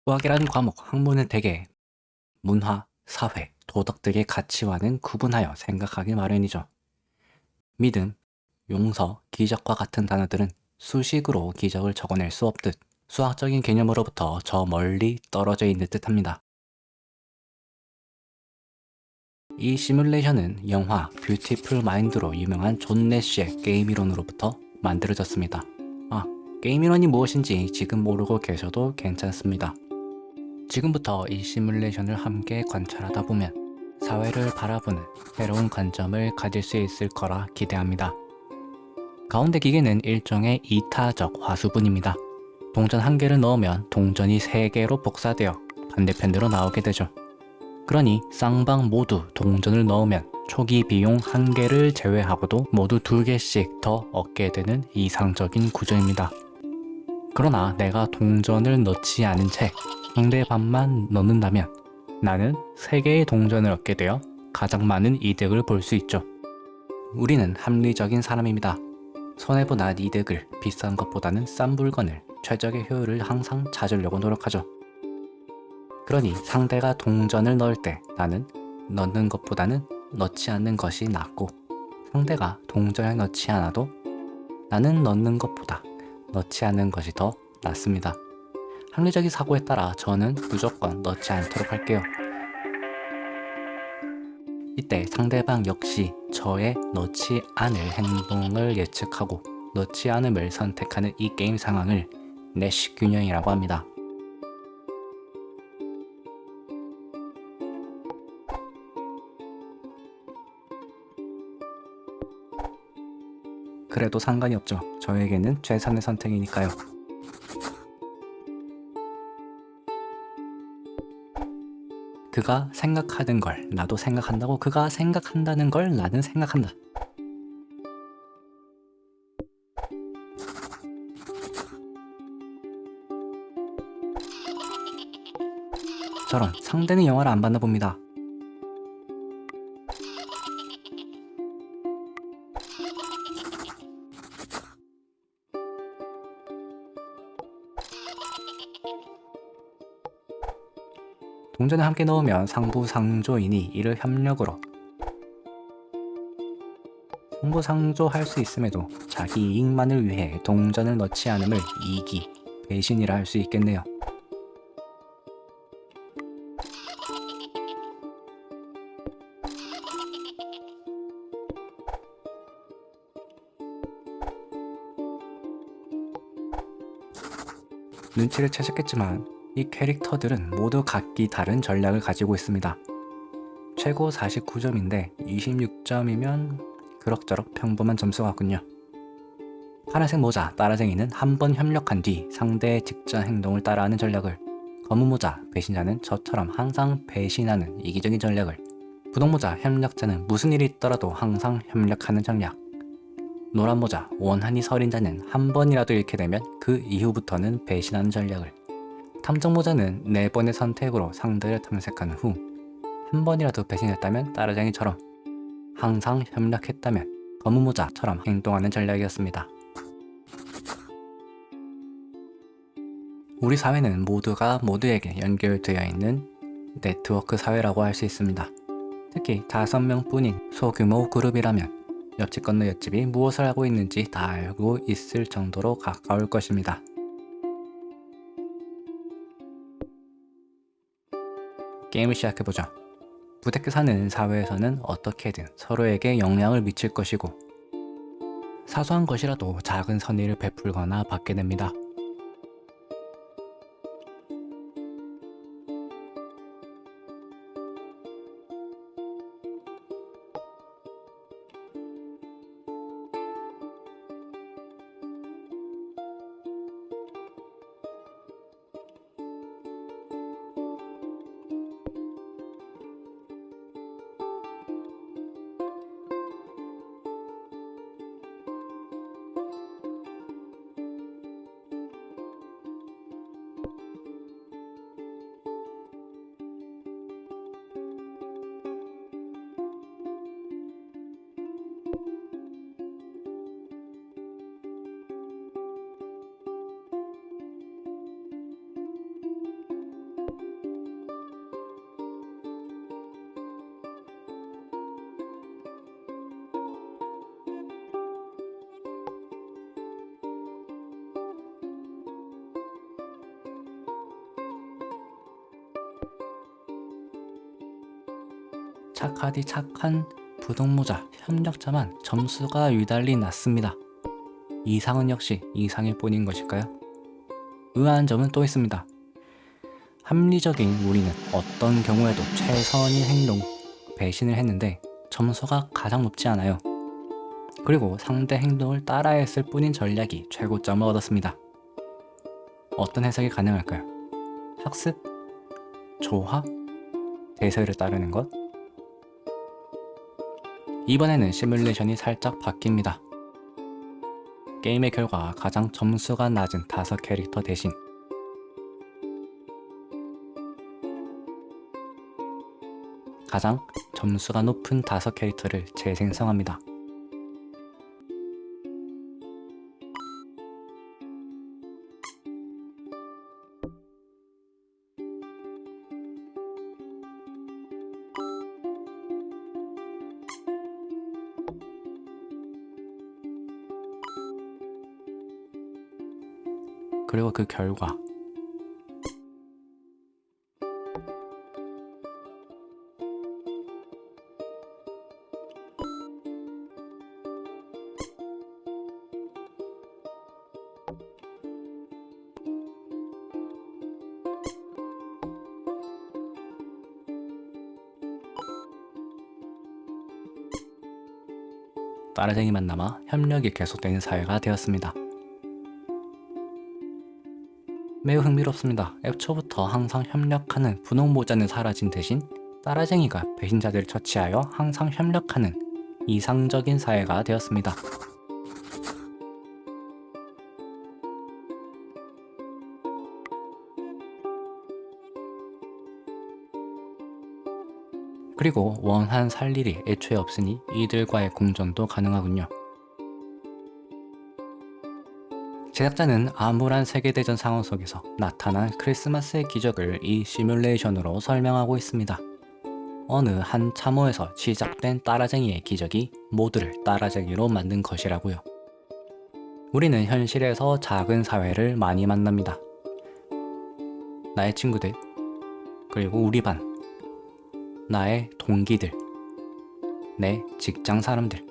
수학이라는 과목 학문은 대개 문화, 사회, 도덕 등의 가치와는 구분하여 생각하기 마련이죠. 믿음, 용서, 기적과 같은 단어들은 수식으로 기적을 적어낼 수 없듯 수학적인 개념으로부터 저 멀리 떨어져 있는 듯합니다. 이 시뮬레이션은 영화 뷰티풀 마인드로 유명한 존 내시의 게임 이론으로부터 만들어졌습니다. 아, 게임 이론이 무엇인지 지금 모르고 계셔도 괜찮습니다. 지금부터 이 시뮬레이션을 함께 관찰하다 보면 사회를 바라보는 새로운 관점을 가질 수 있을 거라 기대합니다. 가운데 기계는 일종의 이타적 화수분입니다. 동전 1개를 넣으면 동전이 3개로 복사되어 반대편으로 나오게 되죠. 그러니 쌍방 모두 동전을 넣으면 초기 비용 1개를 제외하고도 모두 2개씩 더 얻게 되는 이상적인 구조입니다. 그러나 내가 동전을 넣지 않은 채 상대방만 넣는다면 나는 3개의 동전을 얻게 되어 가장 많은 이득을 볼 수 있죠. 우리는 합리적인 사람입니다. 손해보는 이득을 비싼 것보다는 싼 물건을 최적의 효율을 항상 찾으려고 노력하죠. 그러니 상대가 동전을 넣을 때 나는 넣는 것보다는 넣지 않는 것이 낫고, 상대가 동전을 넣지 않아도 나는 넣는 것보다 넣지 않는 것이 더 낫습니다. 합리적인 사고에 따라 저는 무조건 넣지 않도록 할게요. 이때 상대방 역시 저의 넣지 않을 행동을 예측하고 넣지 않음을 선택하는 이 게임 상황을 내시 균형이라고 합니다. 그래도 상관이 없죠. 저에게는 최선의 선택이니까요. 그가 생각하는 걸 나도 생각한다고, 그가 생각한다는 걸 나는 생각한다. 저런, 상대는 영화를 안 봤나 봅니다. 동전을 함께 넣으면 상부상조이니 이를 협력으로 상부상조할 수 있음에도 자기 이익만을 위해 동전을 넣지 않음을 이기, 배신이라 할 수 있겠네요. 눈치를 채셨겠지만 이 캐릭터들은 모두 각기 다른 전략을 가지고 있습니다. 최고 49점인데 26점이면 그럭저럭 평범한 점수 같군요. 파란색 모자 따라쟁이는 한 번 협력한 뒤 상대의 직전 행동을 따라하는 전략을, 검은 모자 배신자는 저처럼 항상 배신하는 이기적인 전략을, 분홍 모자 협력자는 무슨 일이 있더라도 항상 협력하는 전략, 노란 모자 원한이 서린 자는 한 번이라도 잃게 되면 그 이후부터는 배신하는 전략을, 탐정 모자는 4번의 선택으로 상대를 탐색한 후 한 번이라도 배신했다면 따라쟁이처럼, 항상 협력했다면 검은 모자처럼 행동하는 전략이었습니다. 우리 사회는 모두가 모두에게 연결되어 있는 네트워크 사회라고 할 수 있습니다. 특히 5명뿐인 소규모 그룹이라면 옆집 건너 옆집이 무엇을 하고 있는지 다 알고 있을 정도로 가까울 것입니다. 게임을 시작해보죠. 부대껴 사는 사회에서는 어떻게든 서로에게 영향을 미칠 것이고, 사소한 것이라도 작은 선의를 베풀거나 받게 됩니다. 착하디 착한 부동모자 협력자만 점수가 유달리 낮습니다. 이상은 역시 이상일 뿐인 것일까요? 의아한 점은 또 있습니다. 합리적인 우리는 어떤 경우에도 최선인 행동, 배신을 했는데 점수가 가장 높지 않아요. 그리고 상대 행동을 따라했을 뿐인 전략이 최고점을 얻었습니다. 어떤 해석이 가능할까요? 학습? 조화? 대세를 따르는 것? 이번에는 시뮬레이션이 살짝 바뀝니다. 게임의 결과 가장 점수가 낮은 5캐릭터 대신 가장 점수가 높은 5캐릭터를 재생성합니다. 그리고 그 결과 따라쟁이만 남아 협력이 계속되는 사회가 되었습니다. 매우 흥미롭습니다. 애초부터 항상 협력하는 분홍모자는 사라진 대신 따라쟁이가 배신자들을 처치하여 항상 협력하는 이상적인 사회가 되었습니다. 그리고 원한 살 일이 애초에 없으니 이들과의 공존도 가능하군요. 제작자는 암울한 세계대전 상황 속에서 나타난 크리스마스의 기적을 이 시뮬레이션으로 설명하고 있습니다. 어느 한 참호에서 시작된 따라쟁이의 기적이 모두를 따라쟁이로 만든 것이라고요. 우리는 현실에서 작은 사회를 많이 만납니다. 나의 친구들, 그리고 우리 반, 나의 동기들, 내 직장 사람들,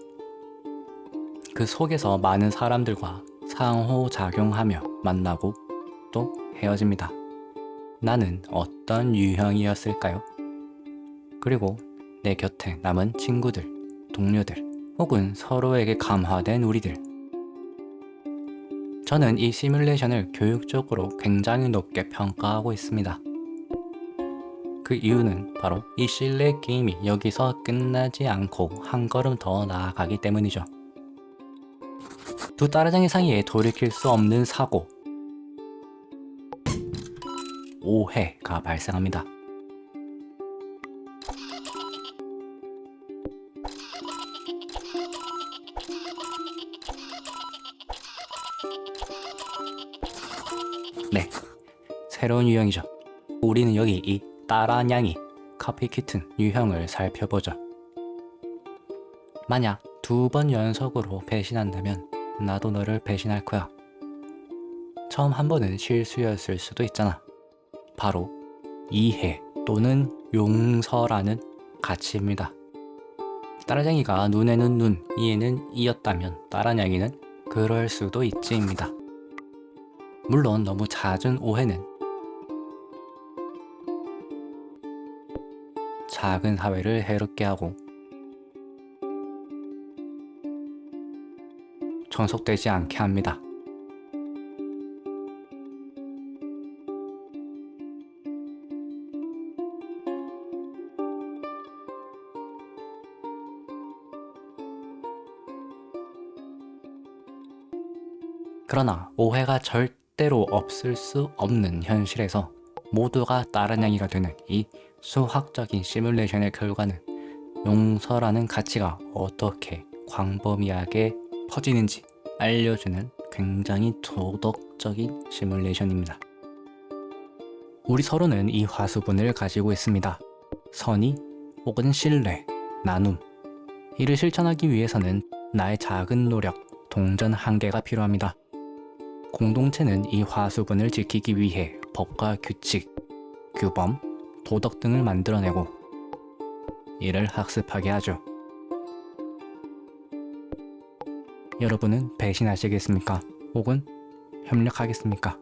그 속에서 많은 사람들과 상호작용하며 만나고 또 헤어집니다. 나는 어떤 유형이었을까요? 그리고 내 곁에 남은 친구들, 동료들, 혹은 서로에게 감화된 우리들. 저는 이 시뮬레이션을 교육적으로 굉장히 높게 평가하고 있습니다. 그 이유는 바로 이 실내 게임이 여기서 끝나지 않고 한 걸음 더 나아가기 때문이죠. 두 따라쟁이 사이에 돌이킬 수 없는 사고, 오해가 발생합니다. 네, 새로운 유형이죠. 우리는 여기 이 따라냥이, 카피키튼 유형을 살펴보죠. 만약 2번 연속으로 배신한다면 나도 너를 배신할 거야. 처음 한 번은 실수였을 수도 있잖아. 바로 이해 또는 용서라는 가치입니다. 따라쟁이가 눈에는 눈, 이에는 이였다면 따라냥이는 그럴 수도 있지입니다. 물론 너무 잦은 오해는 작은 사회를 해롭게 하고 존속되지 않게 합니다. 그러나 오해가 절대로 없을 수 없는 현실에서 모두가 따라냥이가 되는 이 수학적인 시뮬레이션의 결과는 용서라는 가치가 어떻게 광범위하게 퍼지는지 알려주는 굉장히 도덕적인 시뮬레이션입니다. 우리 서로는 이 화수분을 가지고 있습니다. 선의 혹은 신뢰, 나눔. 이를 실천하기 위해서는 나의 작은 노력, 동전 한계가 필요합니다. 공동체는 이 화수분을 지키기 위해 법과 규칙, 규범, 도덕 등을 만들어내고 이를 학습하게 하죠. 여러분은 배신하시겠습니까? 혹은 협력하겠습니까?